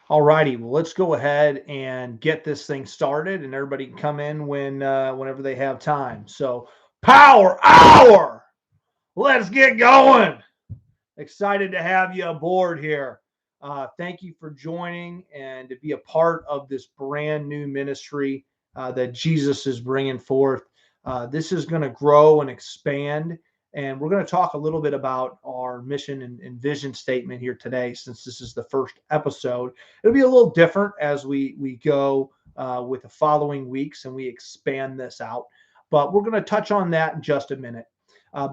All righty. Well, let's go ahead and get this thing started, and everybody can come in whenever they have time. So, Power Hour. Let's get going. Excited to have you aboard here. Thank you for joining and to be a part of this brand new ministry that Jesus is bringing forth. This is going to grow and expand, and we're going to talk a little bit about our mission and vision statement here today, since this is the first episode. It'll be a little different as we go with the following weeks and we expand this out, but we're going to touch on that in just a minute.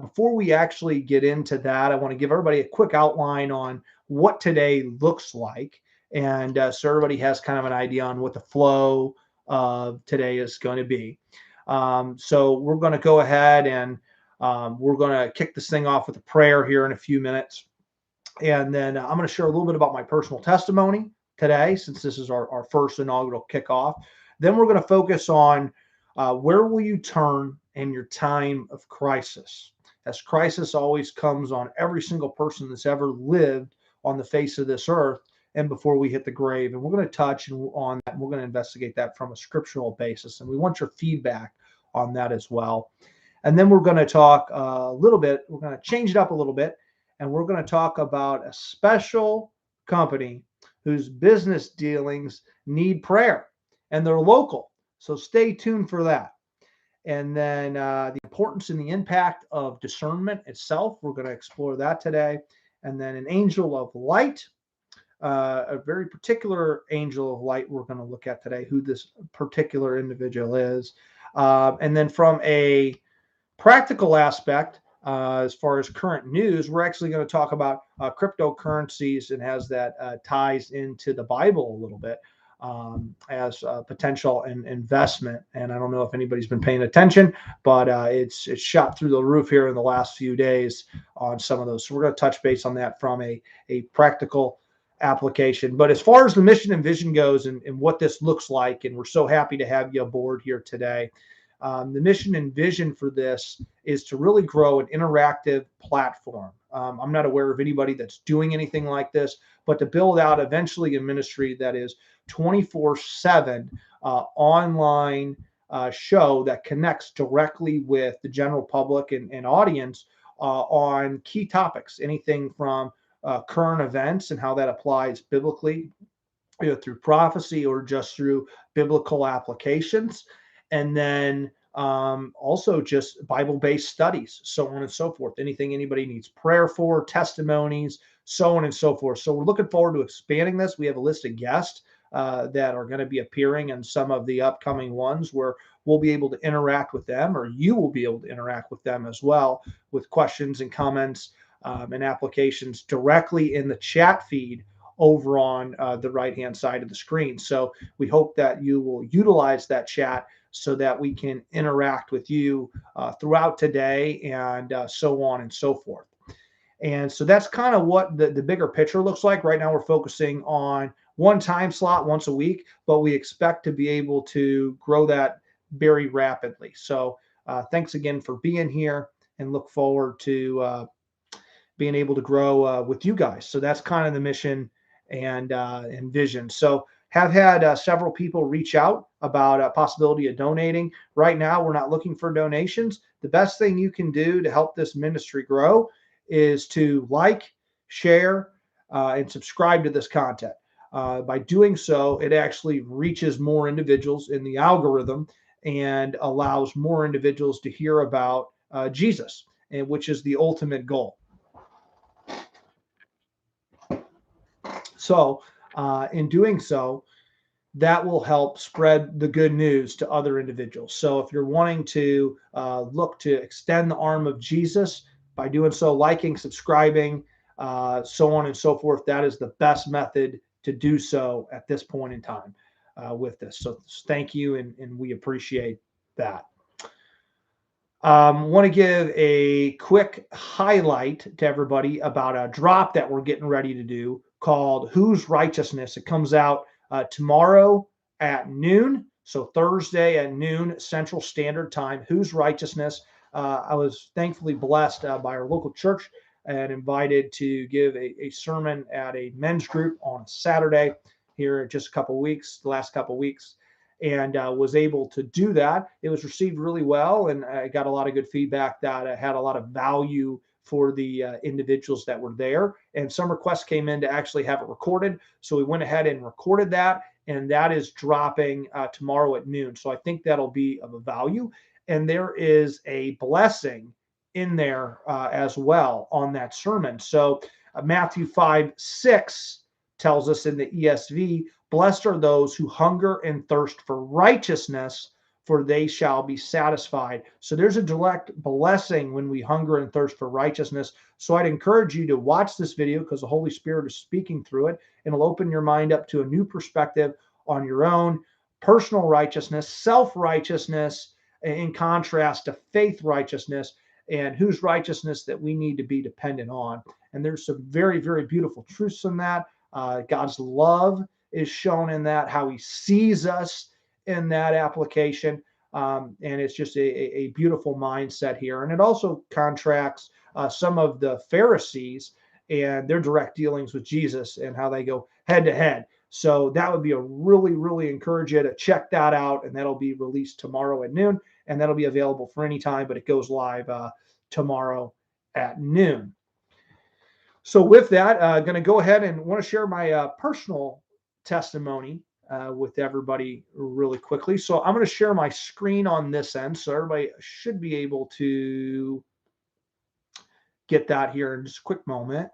Before we actually get into that, I want to give everybody a quick outline on what today looks like. And so everybody has kind of an idea on what the flow of today is going to be. So we're going to go ahead and we're going to kick this thing off with a prayer here in a few minutes. And then I'm going to share a little bit about my personal testimony today, since this is our first inaugural kickoff. Then we're going to focus on where will you turn in your time of crisis, as crisis always comes on every single person that's ever lived on the face of this earth and before we hit the grave. And we're going to touch on that, and we're going to investigate that from a scriptural basis. And we want your feedback on that as well. And then we're going to talk a little bit, we're going to change it up a little bit, and we're going to talk about a special company whose business dealings need prayer, and they're local. So stay tuned for that. And then the importance and the impact of discernment itself, we're going to explore that today. And then an angel of light, a very particular angel of light we're going to look at today, who this particular individual is. And then from a practical aspect, as far as current news, we're actually going to talk about cryptocurrencies, and has that ties into the Bible a little bit as a potential investment. And I don't know if anybody's been paying attention, but it's shot through the roof here in the last few days on some of those. So we're going to touch base on that from a practical application. But as far as the mission and vision goes, and what this looks like, and we're so happy to have you aboard here today. The mission and vision for this is to really grow an interactive platform. I'm not aware of anybody that's doing anything like this, but to build out eventually a ministry that is 24/7 online show that connects directly with the general public and audience on key topics, anything from current events and how that applies biblically, through prophecy or just through biblical applications. And then also just Bible-based studies, so on and so forth. Anything anybody needs prayer for, testimonies, so on and so forth. So we're looking forward to expanding this. We have a list of guests that are going to be appearing in some of the upcoming ones, where we'll be able to interact with them, or you will be able to interact with them as well, with questions and comments and applications directly in the chat feed over on the right-hand side of the screen. So we hope that you will utilize that chat so that we can interact with you throughout today, and so on and so forth. And so that's kind of what the bigger picture looks like. Right now, we're focusing on one time slot once a week, but we expect to be able to grow that very rapidly. So thanks again for being here, and look forward to being able to grow with you guys. So that's kind of the mission and vision. So have had several people reach out about a possibility of donating. Right now, we're not looking for donations. The best thing you can do to help this ministry grow is to like, share, and subscribe to this content. By doing so, it actually reaches more individuals in the algorithm and allows more individuals to hear about Jesus, and which is the ultimate goal. So, in doing so, that will help spread the good news to other individuals. So, if you're wanting to look to extend the arm of Jesus by doing so, liking, subscribing, so on and so forth, that is the best method to do so at this point in time with this. So, thank you, and we appreciate that. Want to give a quick highlight to everybody about a drop that we're getting ready to do called Whose Righteousness. It comes out tomorrow at noon, so Thursday at noon Central Standard Time. Whose Righteousness. I was thankfully blessed by our local church and invited to give a sermon at a men's group on Saturday. here just a couple weeks, the last couple weeks, and was able to do that. It was received really well, and I got a lot of good feedback that it had a lot of value for the individuals that were there. And some requests came in to actually have it recorded. So we went ahead and recorded that, and that is dropping tomorrow at noon. So I think that'll be of a value. And there is a blessing in there as well on that sermon. So Matthew 5:6 tells us in the ESV, blessed are those who hunger and thirst for righteousness, for they shall be satisfied. So there's a direct blessing when we hunger and thirst for righteousness. So I'd encourage you to watch this video because the Holy Spirit is speaking through it, and it'll open your mind up to a new perspective on your own personal righteousness, self-righteousness, in contrast to faith righteousness, and whose righteousness that we need to be dependent on. And there's some very, very beautiful truths in that. God's love is shown in that, how he sees us in that application. And it's just a beautiful mindset here. And it also contracts some of the Pharisees and their direct dealings with Jesus and how they go head to head. So that would be a really, really encourage you to check that out. And that'll be released tomorrow at noon. And that'll be available for any time, but it goes live tomorrow at noon. So with that, going to go ahead and want to share my personal testimony with everybody really quickly. So I'm going to share my screen on this end. So everybody should be able to get that here in just a quick moment.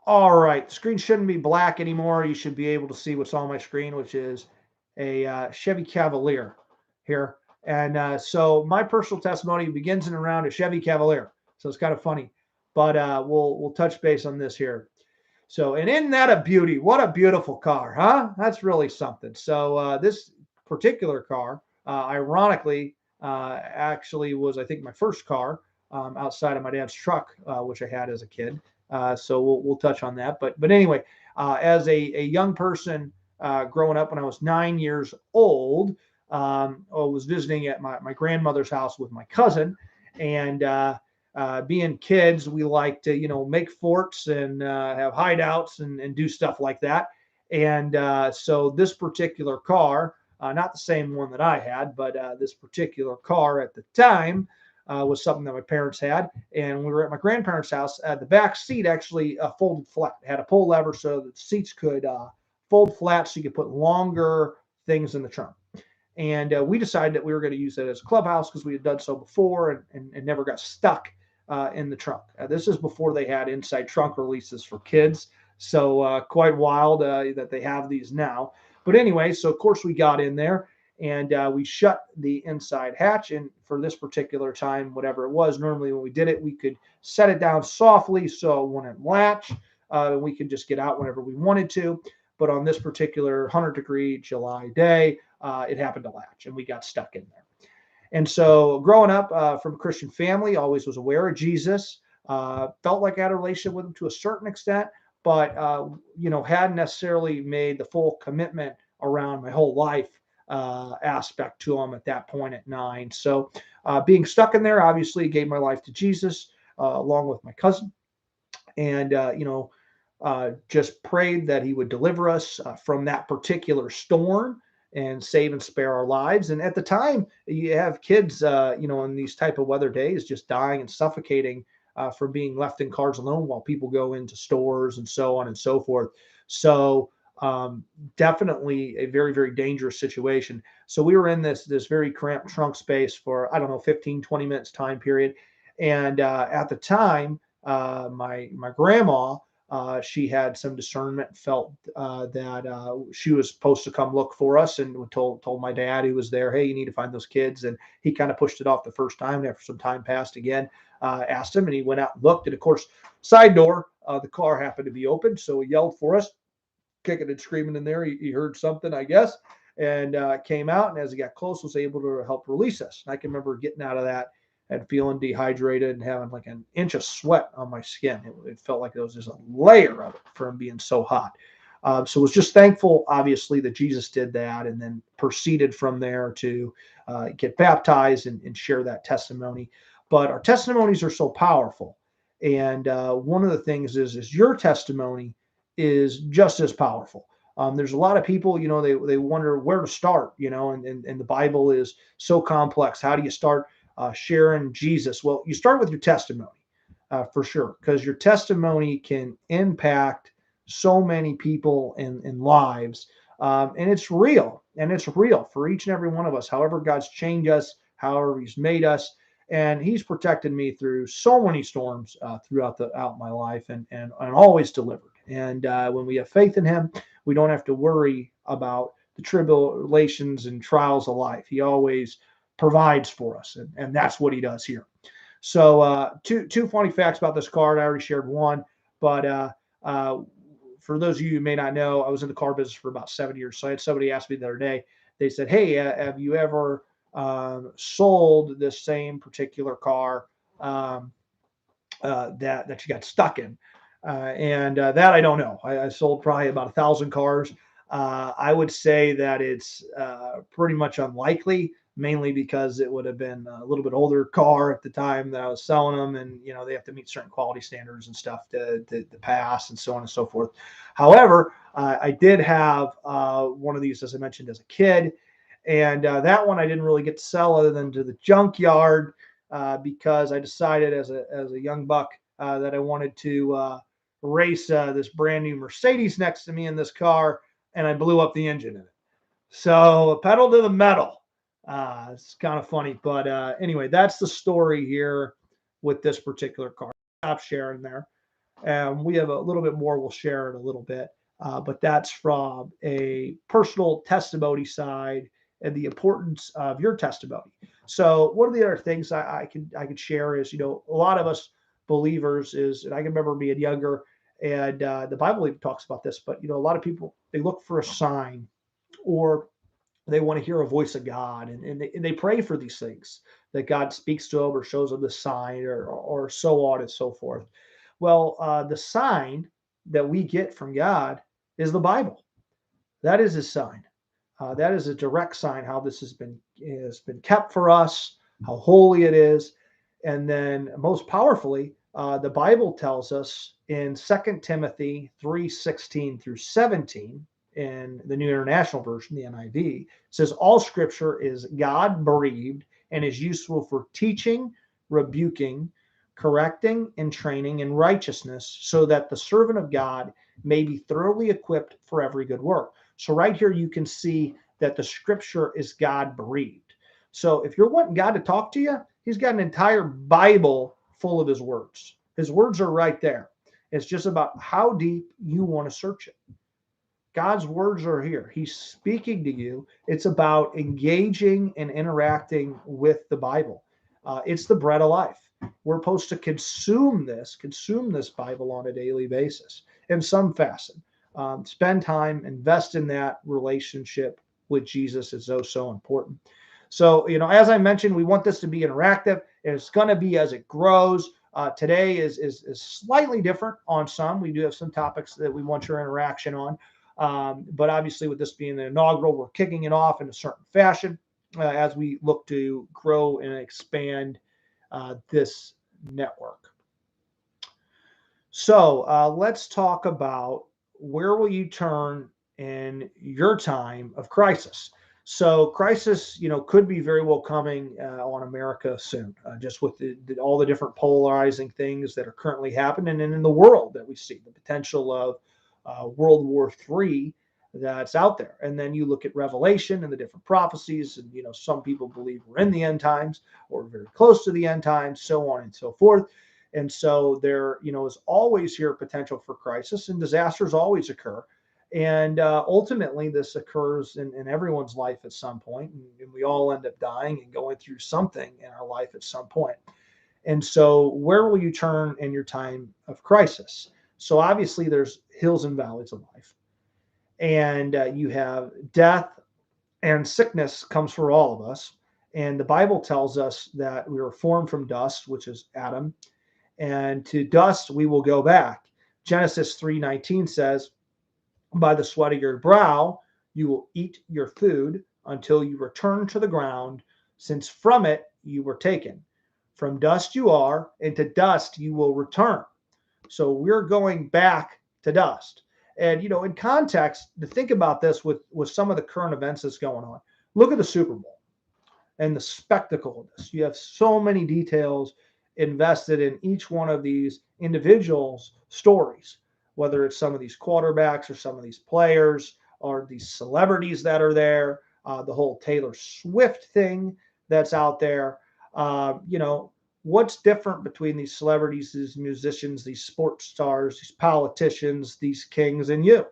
All right, the screen shouldn't be black anymore. You should be able to see what's on my screen, which is a Chevy Cavalier here. And so my personal testimony begins and around a Chevy Cavalier. So it's kind of funny, but we'll touch base on this here. So, and isn't that a beauty? What a beautiful car, huh? That's really something. So this particular car, ironically, actually was, I think, my first car outside of my dad's truck, which I had as a kid. So we'll touch on that. But anyway, as a young person growing up when I was 9 years old, I was visiting at my grandmother's house with my cousin, and being kids, we like to make forts and have hideouts and do stuff like that. And so this particular car, not the same one that I had, but this particular car at the time was something that my parents had. And we were at my grandparents' house. The back seat actually folded flat. It had a pull lever so that the seats could fold flat so you could put longer things in the trunk. And we decided that we were going to use it as a clubhouse because we had done so before and never got stuck in the trunk. This is before they had inside trunk releases for kids. So quite wild that they have these now. But anyway, so of course we got in there and we shut the inside hatch. And for this particular time, whatever it was, normally when we did it, we could set it down softly so it wouldn't latch. We could just get out whenever we wanted to. But on this particular 100-degree July day, it happened to latch and we got stuck in there. And so growing up from a Christian family, always was aware of Jesus, felt like I had a relationship with him to a certain extent, but, hadn't necessarily made the full commitment around my whole life aspect to him at that point at 9. So being stuck in there, obviously gave my life to Jesus along with my cousin. And, just prayed that he would deliver us from that particular storm and save and spare our lives. And at the time, you have kids, in these type of weather days, just dying and suffocating from being left in cars alone while people go into stores and so on and so forth. So definitely a very, very dangerous situation. So we were in this very cramped trunk space for, 15, 20 minutes time period. And at the time, my grandma, she had some discernment, felt that she was supposed to come look for us, and told my dad, who was there, hey, you need to find those kids. And he kind of pushed it off the first time. And after some time passed again, asked him, and he went out and looked. And of course, side door, the car happened to be open. So he yelled for us, kicking and screaming in there. He heard something, I guess, and came out. And as he got close, was able to help release us. And I can remember getting out of that and feeling dehydrated and having like an inch of sweat on my skin. It felt like there was just a layer of it from being so hot. So was just thankful, obviously, that Jesus did that, and then proceeded from there to get baptized and share that testimony. But our testimonies are so powerful, and one of the things is your testimony is just as powerful. There's a lot of people, they wonder where to start, and the Bible is so complex. How do you start sharing Jesus? Well, you start with your testimony, for sure, because your testimony can impact so many people and lives. And it's real, for each and every one of us. However, God's changed us, however He's made us, and He's protected me through so many storms throughout my life, and always delivered. And when we have faith in Him, we don't have to worry about the tribulations and trials of life. He always provides for us, and that's what He does here. So two funny facts about this card. I already shared one, but for those of you who may not know, I was in the car business for about 7 years. So I had somebody ask me the other day. They said, "Hey, have you ever sold this same particular car that you got stuck in?" And that I don't know. I sold probably about 1,000 cars. I would say that it's pretty much unlikely, mainly because it would have been a little bit older car at the time that I was selling them, and they have to meet certain quality standards and stuff to pass, and so on and so forth. However, I did have one of these, as I mentioned, as a kid, and that one I didn't really get to sell other than to the junkyard because I decided as a young buck that I wanted to race this brand new Mercedes next to me in this car, and I blew up the engine in it. So pedal to the metal. It's kind of funny, but anyway, that's the story here with this particular car. Stop sharing there. We have a little bit more. We'll share in a little bit, but that's from a personal testimony side and the importance of your testimony. So one of the other things I could share is, a lot of us believers and I can remember being younger, and the Bible even talks about this, but a lot of people, they look for a sign, or they want to hear a voice of God, and they pray for these things, that God speaks to them or shows them the sign, or so on and so forth. Well, the sign that we get from God is the Bible. That is His sign. That is a direct sign how this has been kept for us, how holy it is, and then most powerfully, the Bible tells us in 2 Timothy 3:16 through 17 in the New International Version, the NIV, says all Scripture is God breathed and is useful for teaching, rebuking, correcting, and training in righteousness, so that the servant of God may be thoroughly equipped for every good work. So right here, you can see that the Scripture is God breathed. So if you're wanting God to talk to you, He's got an entire Bible full of His words. His words are right there. It's just about how deep you want to search it. God's words are here. He's speaking to you. It's about engaging and interacting with the Bible. It's the bread of life. We're supposed to consume this Bible on a daily basis in some facet. Spend time, invest in that relationship with Jesus is so important. So, as I mentioned, we want this to be interactive, and it's going to be as it grows. Today is slightly different on some. We do have some topics that we want your interaction on. But obviously, with this being the inaugural, we're kicking it off in a certain fashion as we look to grow and expand this network. So let's talk about, where will you turn in your time of crisis? So crisis, could be very well coming on America soon, just with all the different polarizing things that are currently happening, and in the world that we see, the potential of World War III that's out there. And then you look at Revelation and the different prophecies, and some people believe we're in the end times or very close to the end times, so on and so forth. And so there, is always here potential for crisis, and disasters always occur. And ultimately, this occurs in everyone's life at some point, and we all end up dying and going through something in our life at some point. And so where will you turn in your time of crisis? So obviously, there's hills and valleys of life. And you have death and sickness comes for all of us. And the Bible tells us that we were formed from dust, which is Adam, and to dust we will go back. Genesis 3:19 says, By the sweat of your brow you will eat your food until you return to the ground, since from it you were taken. From dust you are, and to dust you will return. So we're going back to dust. And in context, to think about this with some of the current events that's going on. Look at the Super Bowl and the spectacle of this. You have so many details invested in each one of these individuals' stories, whether it's some of these quarterbacks or some of these players or these celebrities that are there, the whole Taylor Swift thing that's out there. What's different between these celebrities, these musicians, these sports stars, these politicians, these kings, and you?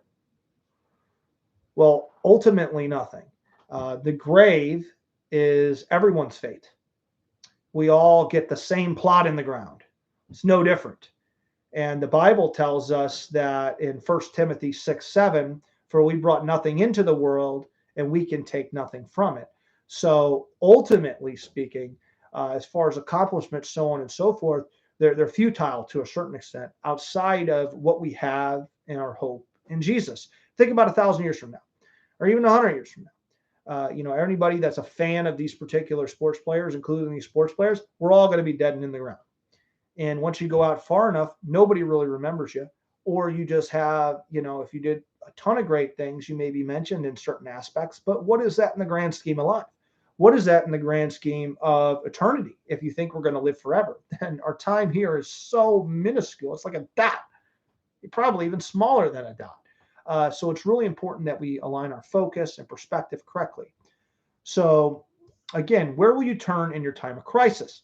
Well, ultimately, nothing. The grave is everyone's fate. We all get the same plot in the ground. It's no different. And the Bible tells us that in 1 Timothy 6:7, for we brought nothing into the world and we can take nothing from it. So ultimately speaking, as far as accomplishments, so on and so forth, they're futile to a certain extent outside of what we have in our hope in Jesus. Think about 1,000 years from now, or even 100 years from now. Anybody that's a fan of these particular sports players, including these sports players, we're all going to be dead and in the ground. And once you go out far enough, nobody really remembers you. Or you just have, if you did a ton of great things, you may be mentioned in certain aspects. But what is that in the grand scheme of life? What is that in the grand scheme of eternity? If you think we're going to live forever, then our time here is so minuscule. It's like a dot, probably even smaller than a dot. So it's really important that we align our focus and perspective correctly. So again, where will you turn in your time of crisis?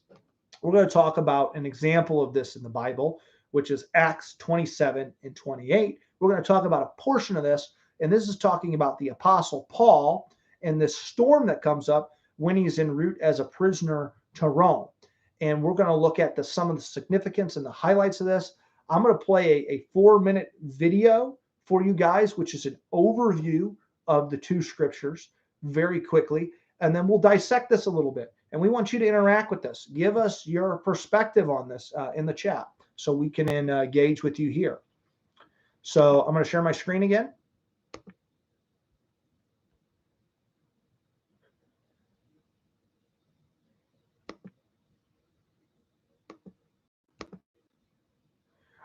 We're going to talk about an example of this in the Bible, which is Acts 27 and 28. We're going to talk about a portion of this, and this is talking about the Apostle Paul and this storm that comes up when he's en route as a prisoner to Rome. And we're going to look at some of the significance and the highlights of this. I'm going to play a 4-minute video for you guys, which is an overview of the two scriptures very quickly, and then we'll dissect this a little bit. And we want you to interact with this. Give us your perspective on this in the chat so we can engage with you here. So I'm going to share my screen again.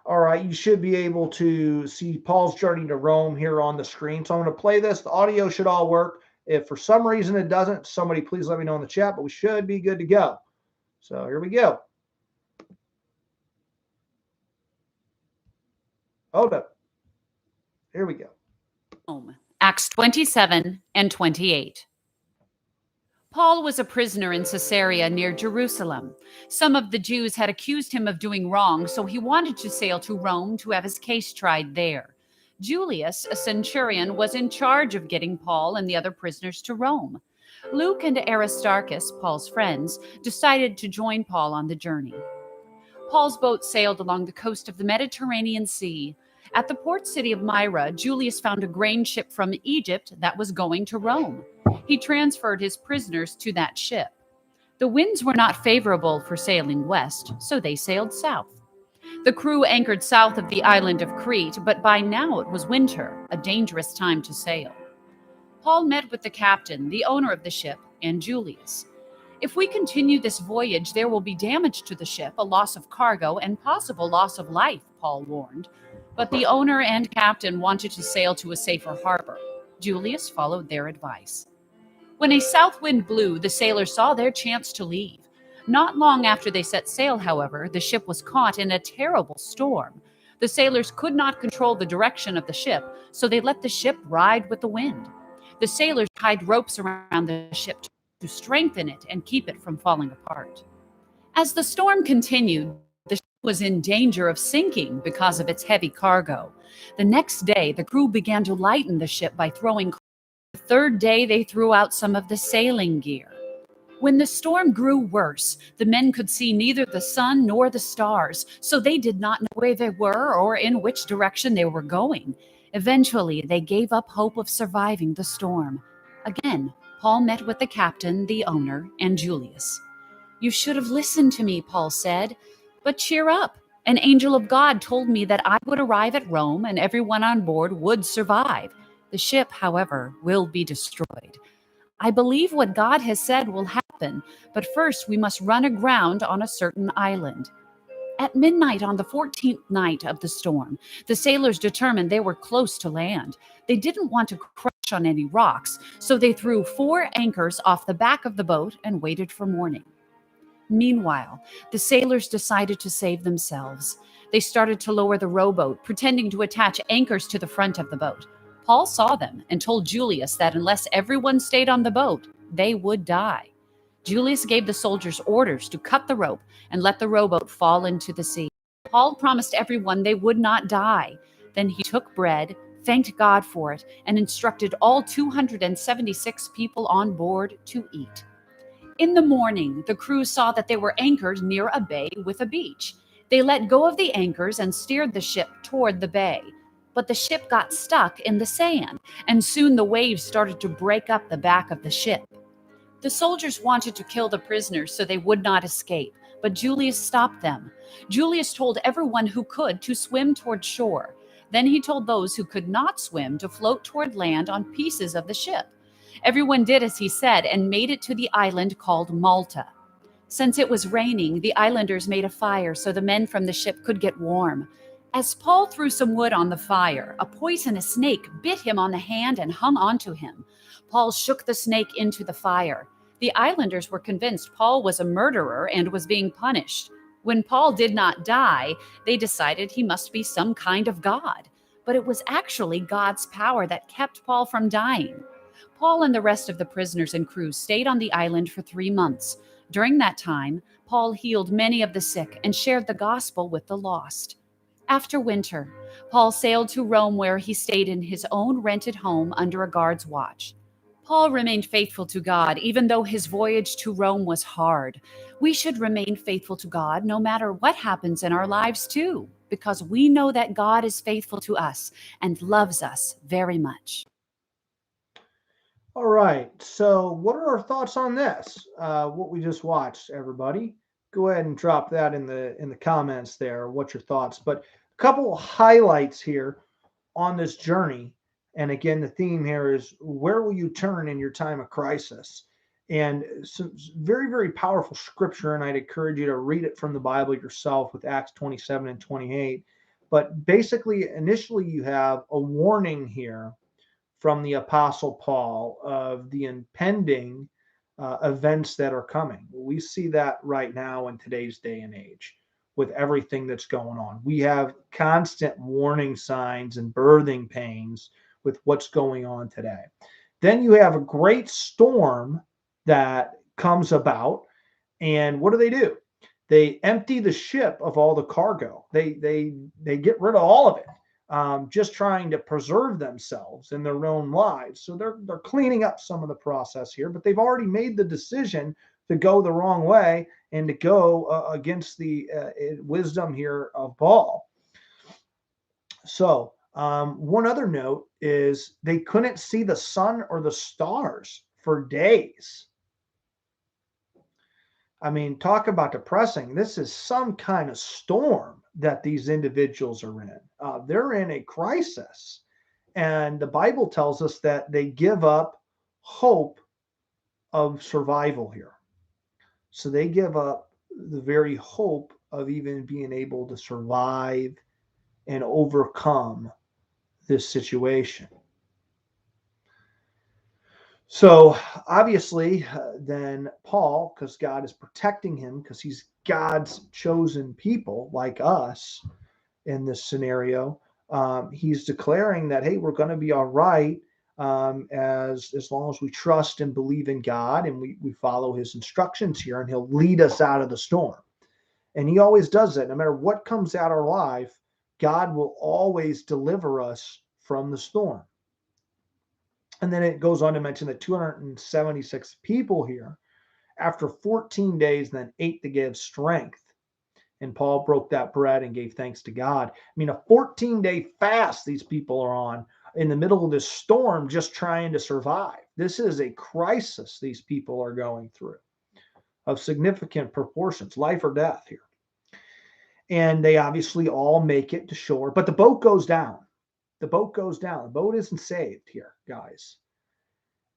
All right, you should be able to see Paul's journey to Rome here on the screen. So I'm going to play this. The audio should all work. If for some reason it doesn't, somebody please let me know in the chat, but we should be good to go. So here we go. Hold up. Here we go. Acts 27 and 28. Paul was a prisoner in Caesarea near Jerusalem. Some of the Jews had accused him of doing wrong, so he wanted to sail to Rome to have his case tried there. Julius, a centurion, was in charge of getting Paul and the other prisoners to Rome. Luke and Aristarchus, Paul's friends, decided to join Paul on the journey. Paul's boat sailed along the coast of the Mediterranean Sea. At the port city of Myra, Julius found a grain ship from Egypt that was going to Rome. He transferred his prisoners to that ship. The winds were not favorable for sailing west, so they sailed south. The crew anchored south of the island of Crete, but by now it was winter, a dangerous time to sail. Paul met with the captain, the owner of the ship, and Julius. If we continue this voyage, there will be damage to the ship, a loss of cargo, and possible loss of life, Paul warned. But the owner and captain wanted to sail to a safer harbor. Julius followed their advice. When a south wind blew, the sailors saw their chance to leave. Not long after they set sail, however, the ship was caught in a terrible storm. The sailors could not control the direction of the ship, so they let the ship ride with the wind. The sailors tied ropes around the ship to strengthen it and keep it from falling apart. As the storm continued, the ship was in danger of sinking because of its heavy cargo. The next day, the crew began to lighten the ship by throwing. The third day, they threw out some of the sailing gear. When the storm grew worse, the men could see neither the sun nor the stars, so they did not know where they were or in which direction they were going. Eventually, they gave up hope of surviving the storm. Again, Paul met with the captain, the owner, and Julius. "You should have listened to me," Paul said. "But cheer up An angel of God told me that I would arrive at Rome and everyone on board would survive. The ship, however, will be destroyed. I believe what God has said will happen, but first we must run aground on a certain island. At midnight on the 14th night of the storm, the sailors determined they were close to land. They didn't want to crash on any rocks, so they threw 4 anchors off the back of the boat and waited for morning. Meanwhile, the sailors decided to save themselves. They started to lower the rowboat, pretending to attach anchors to the front of the boat. Paul saw them and told Julius that unless everyone stayed on the boat, they would die. Julius gave the soldiers orders to cut the rope and let the rowboat fall into the sea. Paul promised everyone they would not die. Then he took bread, thanked God for it, and instructed all 276 people on board to eat. In the morning, the crew saw that they were anchored near a bay with a beach. They let go of the anchors and steered the ship toward the bay. But the ship got stuck in the sand, and soon the waves started to break up the back of the ship. The soldiers wanted to kill the prisoners so they would not escape, but Julius stopped them. Julius told everyone who could to swim toward shore. Then he told those who could not swim to float toward land on pieces of the ship. Everyone did as he said and made it to the island called Malta. Since it was raining, the islanders made a fire so the men from the ship could get warm. As Paul threw some wood on the fire, a poisonous snake bit him on the hand and hung onto him. Paul shook the snake into the fire. The islanders were convinced Paul was a murderer and was being punished. When Paul did not die, they decided he must be some kind of god. But it was actually God's power that kept Paul from dying. Paul and the rest of the prisoners and crew stayed on the island for 3 months. During that time, Paul healed many of the sick and shared the gospel with the lost. After winter, Paul sailed to Rome where he stayed in his own rented home under a guard's watch. Paul remained faithful to God even though his voyage to Rome was hard. We should remain faithful to God no matter what happens in our lives too, because we know that God is faithful to us and loves us very much. All right. So, what are our thoughts on this? What we just watched, everybody. Go ahead and drop that in the comments there. What's your thoughts? But a couple of highlights here on this journey. And again, the theme here is where will you turn in your time of crisis? And some very, very powerful scripture. And I'd encourage you to read it from the Bible yourself with Acts 27 and 28. But basically, initially, you have a warning here from the Apostle Paul of the impending events that are coming. We see that right now in today's day and age with everything that's going on. We have constant warning signs and birthing pains with what's going on today. Then you have a great storm that comes about, and what do? They empty the ship of all the cargo. They get rid of all of it. Just trying to preserve themselves in their own lives. So they're cleaning up some of the process here, but they've already made the decision to go the wrong way and to go against the wisdom here of Paul. So one other note is they couldn't see the sun or the stars for days. I mean, talk about depressing. This is some kind of storm that these individuals are in. They're in a crisis. And the Bible tells us that they give up hope of survival here. So they give up the very hope of even being able to survive and overcome this situation. So obviously, then Paul, because God is protecting him, because he's God's chosen people like us in this scenario, he's declaring that, hey, we're going to be all right as long as we trust and believe in God and we follow his instructions here, and he'll lead us out of the storm. And he always does that. No matter what comes at our life, God will always deliver us from the storm. And then it goes on to mention that 276 people here, after 14 days, then ate to give strength. And Paul broke that bread and gave thanks to God. I mean, a 14-day fast these people are on in the middle of this storm, just trying to survive. This is a crisis these people are going through of significant proportions, life or death here. And they obviously all make it to shore, but the boat goes down. The boat goes down. The boat isn't saved here, guys.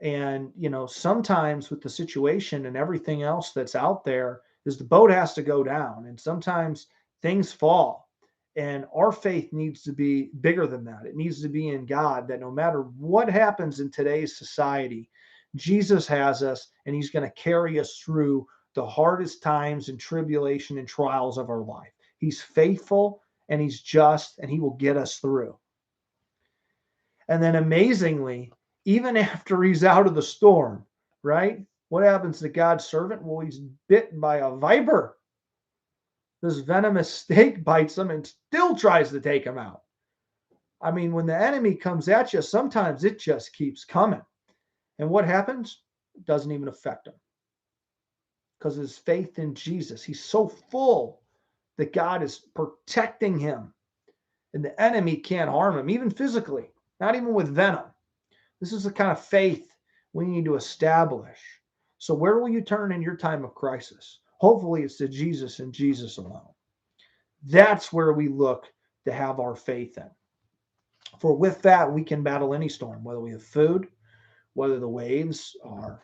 And, sometimes with the situation and everything else that's out there, is the boat has to go down. And sometimes things fall. And our faith needs to be bigger than that. It needs to be in God, that no matter what happens in today's society, Jesus has us, and he's going to carry us through the hardest times and tribulation and trials of our life. He's faithful and he's just, and he will get us through. And then amazingly, even after he's out of the storm, right? What happens to God's servant? Well, he's bitten by a viper. This venomous snake bites him and still tries to take him out. I mean, when the enemy comes at you, sometimes it just keeps coming. And what happens? It doesn't even affect him. Because his faith in Jesus, he's so full that God is protecting him. And the enemy can't harm him, even physically, not even with venom. This is the kind of faith we need to establish. So where will you turn in your time of crisis? Hopefully it's to Jesus and Jesus alone. That's where we look to have our faith in. For with that, we can battle any storm, whether we have food, whether the waves are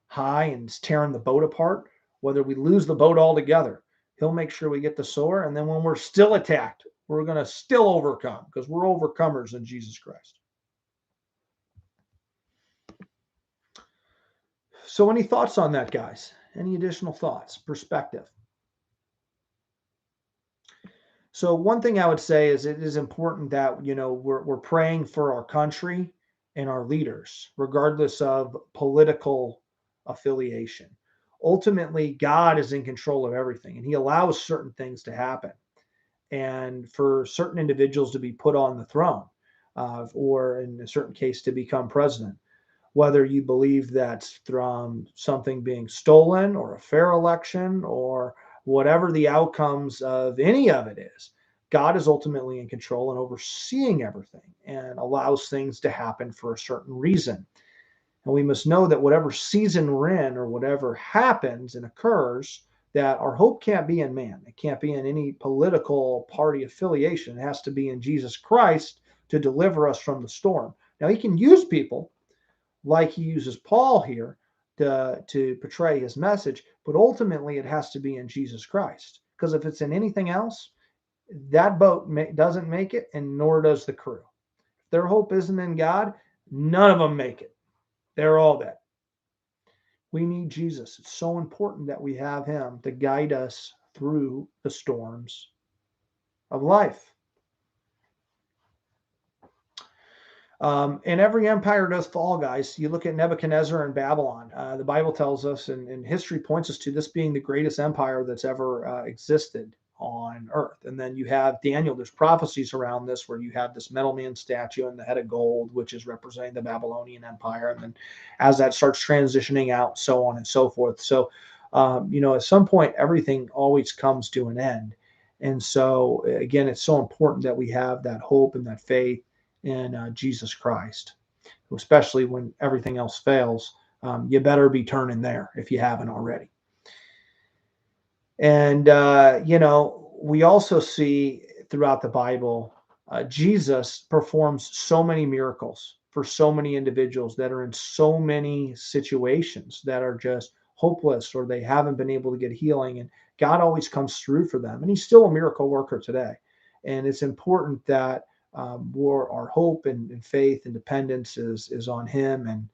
high and it's tearing the boat apart, whether we lose the boat altogether. He'll make sure we get the shore. And then when we're still attacked, we're going to still overcome, because we're overcomers in Jesus Christ. So any thoughts on that, guys? Any additional thoughts, perspective? So one thing I would say is it is important that, we're praying for our country and our leaders, regardless of political affiliation. Ultimately, God is in control of everything, and he allows certain things to happen. And for certain individuals to be put on the throne, or in a certain case, to become president. Whether you believe that's from something being stolen or a fair election or whatever the outcomes of any of it is, God is ultimately in control and overseeing everything and allows things to happen for a certain reason. And we must know that whatever season we're in or whatever happens and occurs, that our hope can't be in man. It can't be in any political party affiliation. It has to be in Jesus Christ to deliver us from the storm. Now, he can use people like he uses Paul here to portray his message, but ultimately it has to be in Jesus Christ. Because if it's in anything else, that boat doesn't make it, and nor does the crew. If their hope isn't in God, none of them make it. They're all dead. We need Jesus. It's so important that we have him to guide us through the storms of life. And every empire does fall, guys. You look at Nebuchadnezzar and Babylon. The Bible tells us, and history points us to this being the greatest empire that's ever existed on earth. And then you have Daniel. There's prophecies around this where you have this metal man statue and the head of gold, which is representing the Babylonian Empire. And then as that starts transitioning out, so on and so forth. So, at some point, everything always comes to an end. And so, again, it's so important that we have that hope and that faith in Jesus Christ, especially when everything else fails. You better be turning there if you haven't already. And, we also see throughout the Bible, Jesus performs so many miracles for so many individuals that are in so many situations that are just hopeless, or they haven't been able to get healing. And God always comes through for them. And he's still a miracle worker today. And it's important that our hope and faith and dependence is on him and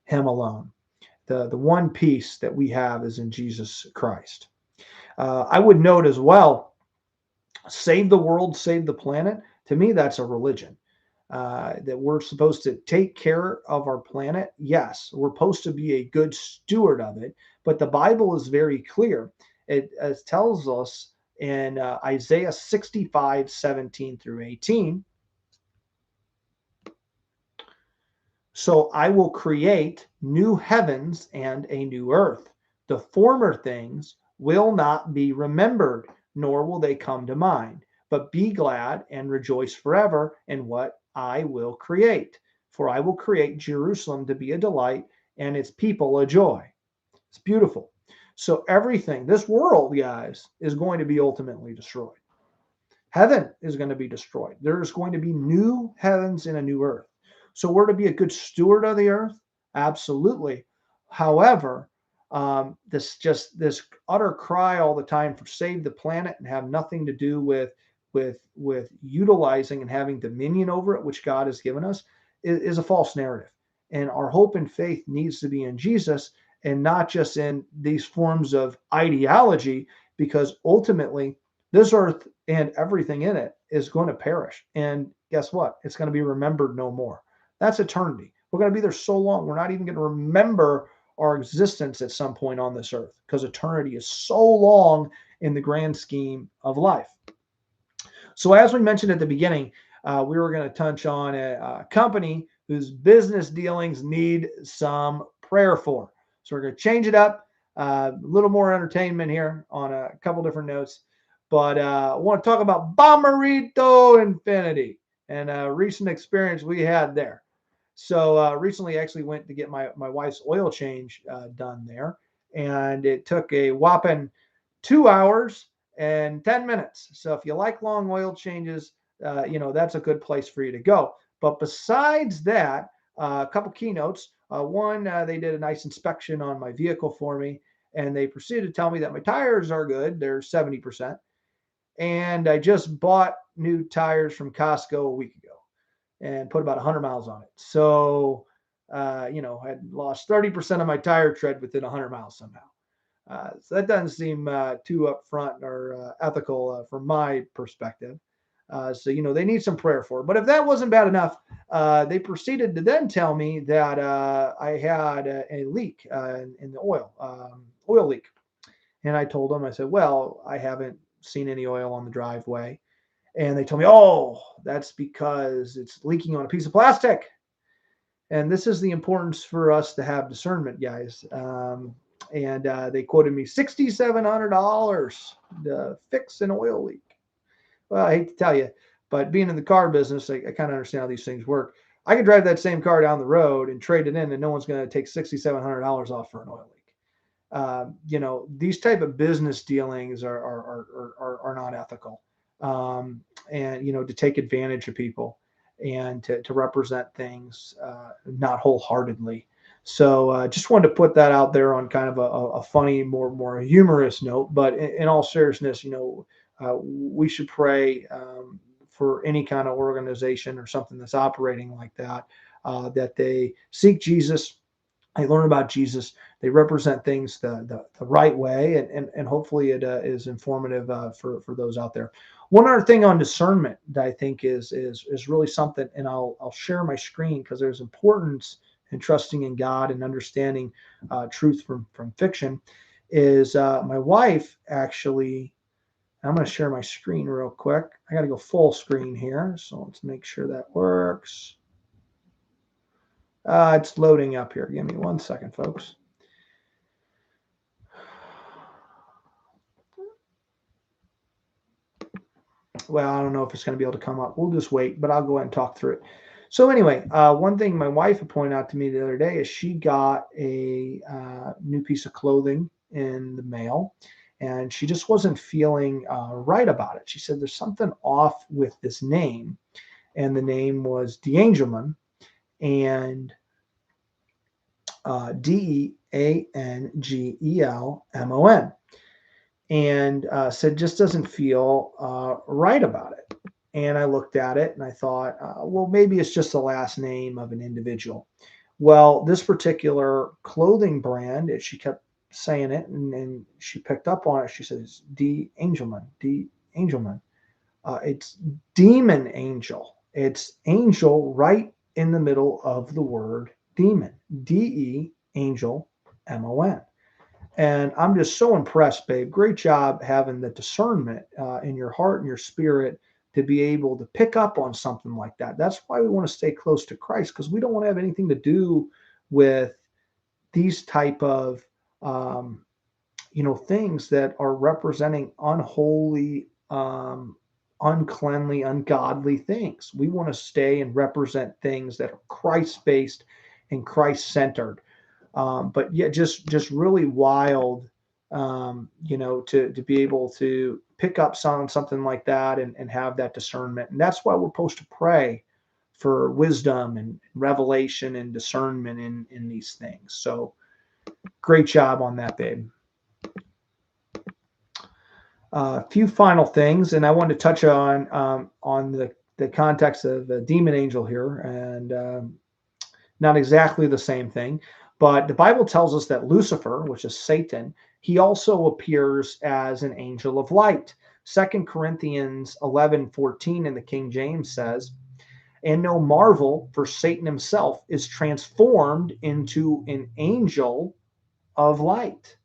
him alone. The one peace that we have is in Jesus Christ. I would note as well, save the world, save the planet. To me, that's a religion. That we're supposed to take care of our planet. Yes, we're supposed to be a good steward of it. But the Bible is very clear. It tells us in Isaiah 65:17 through 18, so I will create new heavens and a new earth. The former things will not be remembered, nor will they come to mind. But be glad and rejoice forever in what I will create. For I will create Jerusalem to be a delight and its people a joy. It's beautiful. So everything, this world, guys, is going to be ultimately destroyed. Heaven is going to be destroyed. There's going to be new heavens and a new earth. So we're to be a good steward of the earth, absolutely. However, this utter cry all the time for save the planet and have nothing to do with utilizing and having dominion over it, which God has given us, is a false narrative. And our hope and faith needs to be in Jesus and not just in these forms of ideology, because ultimately this earth and everything in it is going to perish. And guess what? It's going to be remembered no more. That's eternity. We're going to be there so long, we're not even going to remember our existence at some point on this earth, because eternity is so long in the grand scheme of life. So, as we mentioned at the beginning, we were going to touch on a company whose business dealings need some prayer for. So, we're going to change it up, a little more entertainment here on a couple different notes. But I want to talk about Bomberito Infinity and a recent experience we had there. So recently I actually went to get my wife's oil change done there, and it took a whopping 2 hours and 10 minutes. So if you like long oil changes, that's a good place for you to go. But besides that, a couple keynotes. One, they did a nice inspection on my vehicle for me, and they proceeded to tell me that my tires are good. They're 70%. And I just bought new tires from Costco a week ago and put about 100 miles on it. So, I had lost 30% of my tire tread within 100 miles somehow. So that doesn't seem too upfront or ethical from my perspective. So, they need some prayer for it. But if that wasn't bad enough, they proceeded to then tell me that I had a leak in the oil leak. And I told them, I said, well, I haven't seen any oil on the driveway. And they told me, oh, that's because it's leaking on a piece of plastic. And this is the importance for us to have discernment, guys. And they quoted me $6,700 to fix an oil leak. Well, I hate to tell you, but being in the car business, I kind of understand how these things work. I can drive that same car down the road and trade it in, and no one's going to take $6,700 off for an oil leak. These type of business dealings are not ethical. And to take advantage of people and to represent things not wholeheartedly. So just wanted to put that out there on kind of a funny, more humorous note. But in all seriousness, we should pray for any kind of organization or something that's operating like that, that they seek Jesus. They learn about Jesus. They represent things the right way, and hopefully it is informative for those out there. One other thing on discernment that I think is really something, and I'll share my screen because there's importance in trusting in God and understanding truth from fiction. Is my wife actually? I'm going to share my screen real quick. I got to go full screen here, so let's make sure that works. It's loading up here. Give me 1 second, folks. Well, I don't know if it's going to be able to come up. We'll just wait, but I'll go ahead and talk through it. So anyway, one thing my wife had pointed out to me the other day is she got a new piece of clothing in the mail, and she just wasn't feeling right about it. She said there's something off with this name, and the name was DeAngelman, and DeAngelmon, and said just doesn't feel right about it. And I looked at it and I thought, well, maybe it's just the last name of an individual. Well, this particular clothing brand, she kept saying it, and she picked up on it. She says, DeAngelmon. It's demon angel. It's angel right in the middle of the word demon. DeAngelmon. And I'm just so impressed, babe. Great job having the discernment in your heart and your spirit to be able to pick up on something like that. That's why we want to stay close to Christ, because we don't want to have anything to do with these type of things that are representing unholy, uncleanly, ungodly things. We want to stay and represent things that are Christ-based and Christ-centered. But yeah, just really wild to be able to pick up something like that and have that discernment. And that's why we're supposed to pray for wisdom and revelation and discernment in these things. So great job on that, babe. A few final things, and I want to touch on the context of the demon angel here, and not exactly the same thing, but the Bible tells us that Lucifer, which is Satan, he also appears as an angel of light. 2 Corinthians 11:14 in the King James says, "And no marvel, for Satan himself is transformed into an angel of light."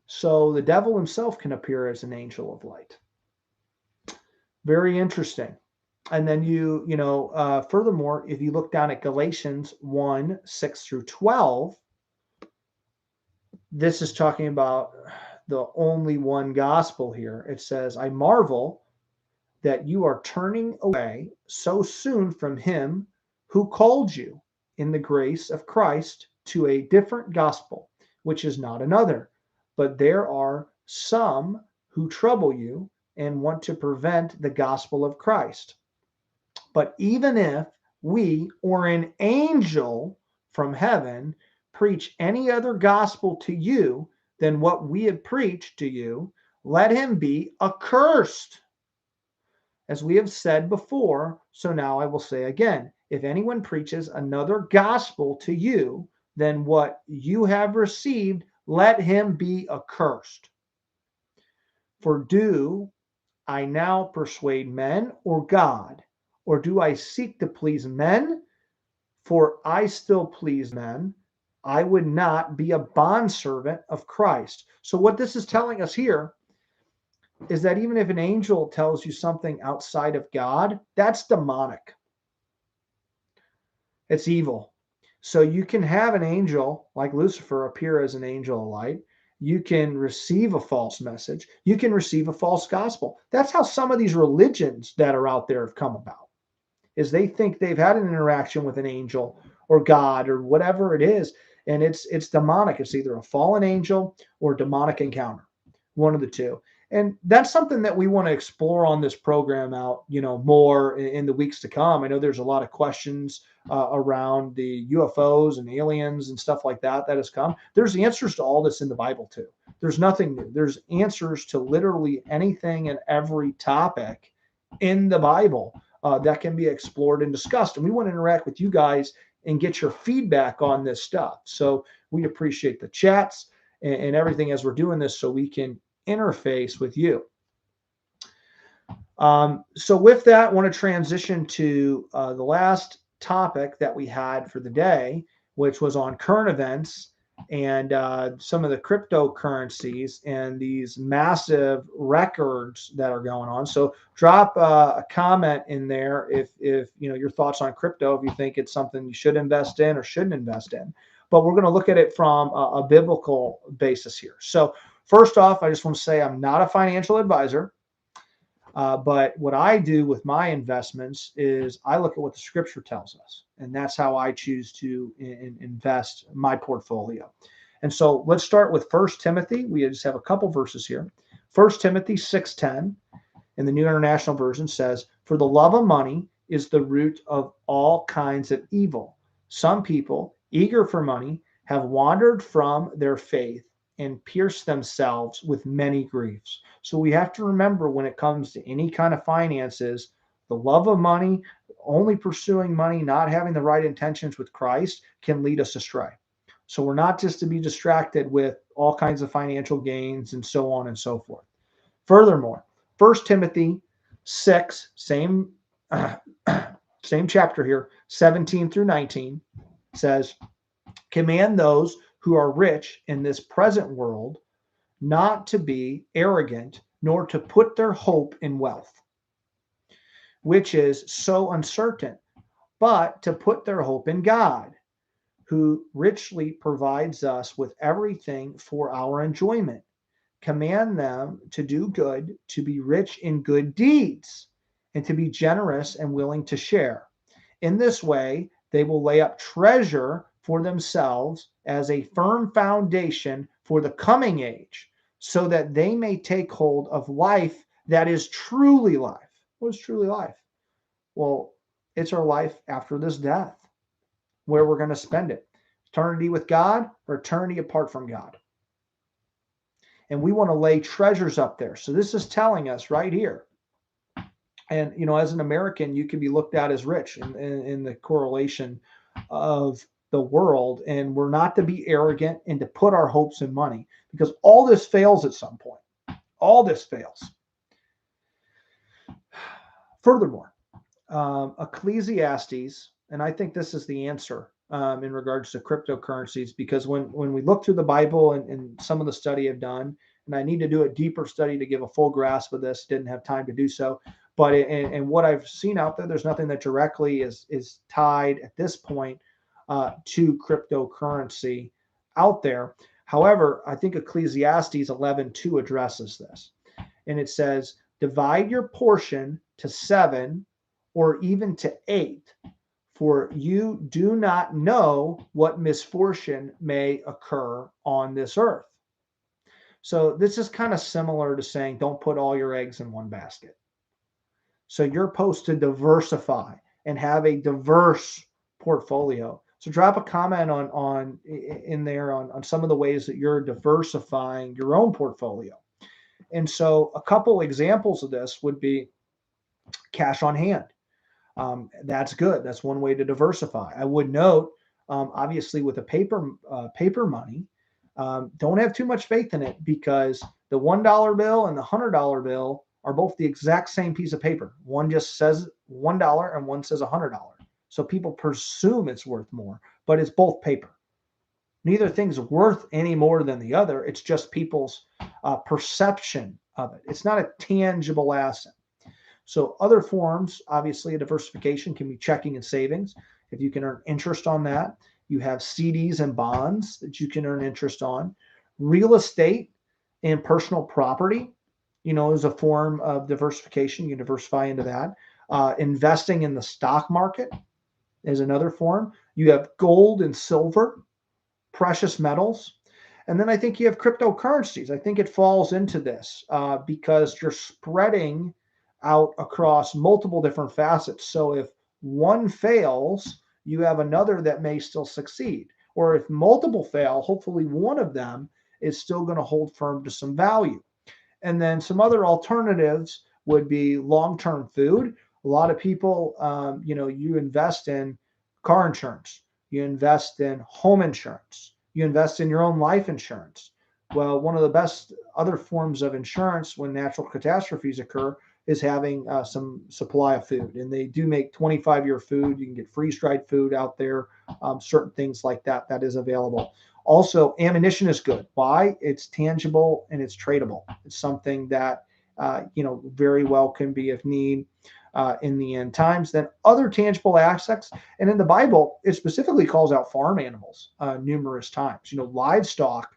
So the devil himself can appear as an angel of light. Very interesting. And then furthermore, if you look down at Galatians 1:6-12, this is talking about the only one gospel here. It says, "I marvel that you are turning away so soon from him who called you in the grace of Christ to a different gospel, which is not another. But there are some who trouble you and want to prevent the gospel of Christ. But even if we or an angel from heaven preach any other gospel to you than what we have preached to you, let him be accursed. As we have said before, so now I will say again, if anyone preaches another gospel to you than what you have received, let him be accursed. For do I now persuade men or God? Or do I seek to please men? For I still please men. I would not be a bondservant of Christ." So what this is telling us here is that even if an angel tells you something outside of God, that's demonic. It's evil. So you can have an angel like Lucifer appear as an angel of light. You can receive a false message. You can receive a false gospel. That's how some of these religions that are out there have come about, is they think they've had an interaction with an angel or God or whatever it is, and it's demonic. It's either a fallen angel or a demonic encounter, one of the two. And that's something that we want to explore on this program out, more in the weeks to come. I know there's a lot of questions around the UFOs and aliens and stuff like that has come. There's answers to all this in the Bible too. There's nothing new. There's answers to literally anything and every topic in the Bible that can be explored and discussed. And we want to interact with you guys and get your feedback on this stuff. So we appreciate the chats and everything as we're doing this so we can interface with you. So with that, I want to transition to the last topic that we had for the day, which was on current events and some of the cryptocurrencies and these massive records that are going on. So drop a comment in there if your thoughts on crypto, if you think it's something you should invest in or shouldn't invest in. But we're going to look at it from a biblical basis here. So first off, I just want to say I'm not a financial advisor. But what I do with my investments is I look at what the scripture tells us, and that's how I choose to invest my portfolio. And so let's start with 1 Timothy. We just have a couple verses here. 1 Timothy 6:10 in the New International Version says, "For the love of money is the root of all kinds of evil. Some people, eager for money, have wandered from their faith and pierced themselves with many griefs." So we have to remember when it comes to any kind of finances, the love of money, only pursuing money, not having the right intentions with Christ can lead us astray. So we're not just to be distracted with all kinds of financial gains and so on and so forth. Furthermore, 1 Timothy 6, same chapter here, 17-19 says, "Command those who are rich in this present world not to be arrogant, nor to put their hope in wealth, which is so uncertain, but to put their hope in God, who richly provides us with everything for our enjoyment. Command them to do good, to be rich in good deeds, and to be generous and willing to share. In this way, they will lay up treasure for themselves as a firm foundation for the coming age, so that they may take hold of life that is truly life. What is truly life? Well, it's our life after this death, where we're going to spend it. Eternity with God or eternity apart from God. And we want to lay treasures up there. So this is telling us right here. And, as an American, you can be looked at as rich in the correlation of the world. And we're not to be arrogant and to put our hopes in money, because all this fails at some point. All this fails. Furthermore, Ecclesiastes, and I think this is the answer in regards to cryptocurrencies, because when we look through the Bible and some of the study I've done, and I need to do a deeper study to give a full grasp of this, didn't have time to do so, but and what I've seen out there, there's nothing that directly is tied at this point to cryptocurrency out there. However, I think Ecclesiastes 11:2 addresses this, and it says, divide your portion to 7 or even to 8, for you do not know what misfortune may occur on this earth. So this is kind of similar to saying, don't put all your eggs in one basket. So you're supposed to diversify and have a diverse portfolio. So drop a comment on in there on some of the ways that you're diversifying your own portfolio. And so a couple examples of this would be cash on hand. That's good. That's one way to diversify. I would note, obviously, with a paper money, don't have too much faith in it, because the $1 bill and the $100 bill are both the exact same piece of paper. One just says $1 and one says $100. So people presume it's worth more, but it's both paper. Neither thing's worth any more than the other. It's just people's perception of it. It's not a tangible asset. So other forms, obviously, a diversification can be checking and savings. If you can earn interest on that, you have CDs and bonds that you can earn interest on. Real estate and personal property, is a form of diversification. You can diversify into that. Investing in the stock market is another form. You have gold and silver, precious metals. And then I think you have cryptocurrencies. I think it falls into this because you're spreading out across multiple different facets. So if one fails, you have another that may still succeed. Or if multiple fail, hopefully one of them is still going to hold firm to some value. And then some other alternatives would be long-term food. A lot of people, you invest in car insurance, you invest in home insurance, you invest in your own life insurance. Well, one of the best other forms of insurance when natural catastrophes occur is having some supply of food. And they do make 25-year food. You can get freeze-dried food out there, certain things like that is available. Also, ammunition is good. Why? It's tangible and it's tradable. It's something that, very well can be of need in the end times. Then other tangible assets. And in the Bible, it specifically calls out farm animals numerous times. Livestock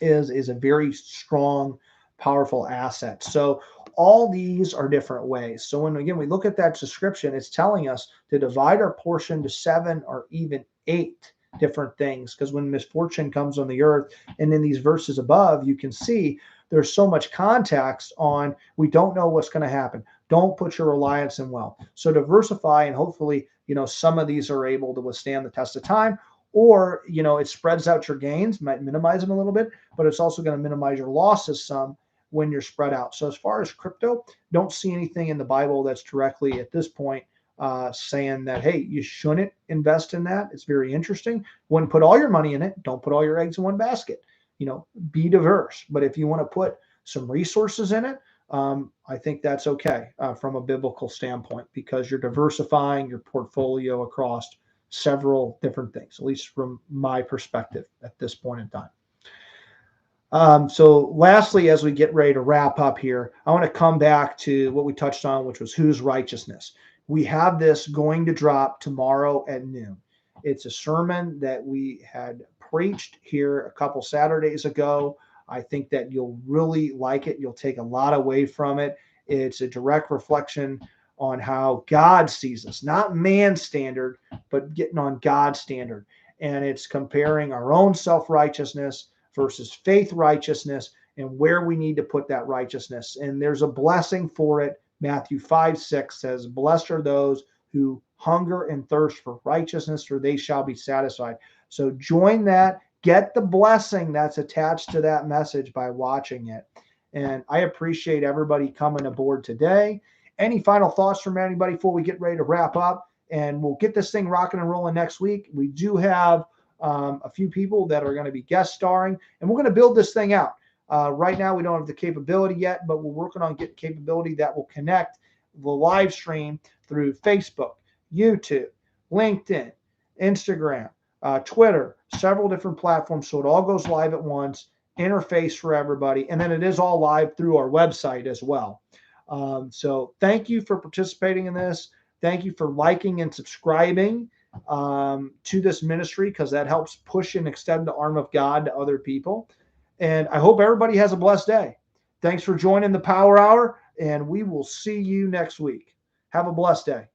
is a very strong, powerful asset. So all these are different ways. So when, again, we look at that description, it's telling us to divide our portion to 7 or even 8 different things. Because when misfortune comes on the earth, and in these verses above, you can see there's so much context on, we don't know what's going to happen. Don't put your reliance in wealth. So diversify, and hopefully, some of these are able to withstand the test of time. Or, it spreads out your gains, might minimize them a little bit, but it's also going to minimize your losses some when you're spread out. So as far as crypto, don't see anything in the Bible that's directly at this point saying that, hey, you shouldn't invest in that. It's very interesting. Wouldn't put all your money in it. Don't put all your eggs in one basket. Be diverse. But if you want to put some resources in it, I think that's okay from a biblical standpoint, because you're diversifying your portfolio across several different things, at least from my perspective at this point in time. So lastly, as we get ready to wrap up here, I want to come back to what we touched on, which was whose righteousness. We have this going to drop tomorrow at noon. It's a sermon that we had preached here a couple Saturdays ago. I think that you'll really like it. You'll take a lot away from it. It's a direct reflection on how God sees us, not man's standard, but getting on God's standard. and it's comparing our own self-righteousness versus faith righteousness and where we need to put that righteousness. And there's a blessing for it. Matthew 5:6 says, "Blessed are those who hunger and thirst for righteousness, for they shall be satisfied." So join that. Get the blessing that's attached to that message by watching it. And I appreciate everybody coming aboard today. Any final thoughts from anybody before we get ready to wrap up? And we'll get this thing rocking and rolling next week. We do have a few people that are going to be guest starring, and we're going to build this thing out. Right now, we don't have the capability yet, but we're working on getting capability that will connect the live stream through Facebook, YouTube, LinkedIn, Instagram, Twitter, several different platforms. So it all goes live at once, interface for everybody. And then it is all live through our website as well. So thank you for participating in this. Thank you for liking and subscribing to this ministry, because that helps push and extend the arm of God to other people. And I hope everybody has a blessed day. Thanks for joining the Power Hour, and we will see you next week. Have a blessed day.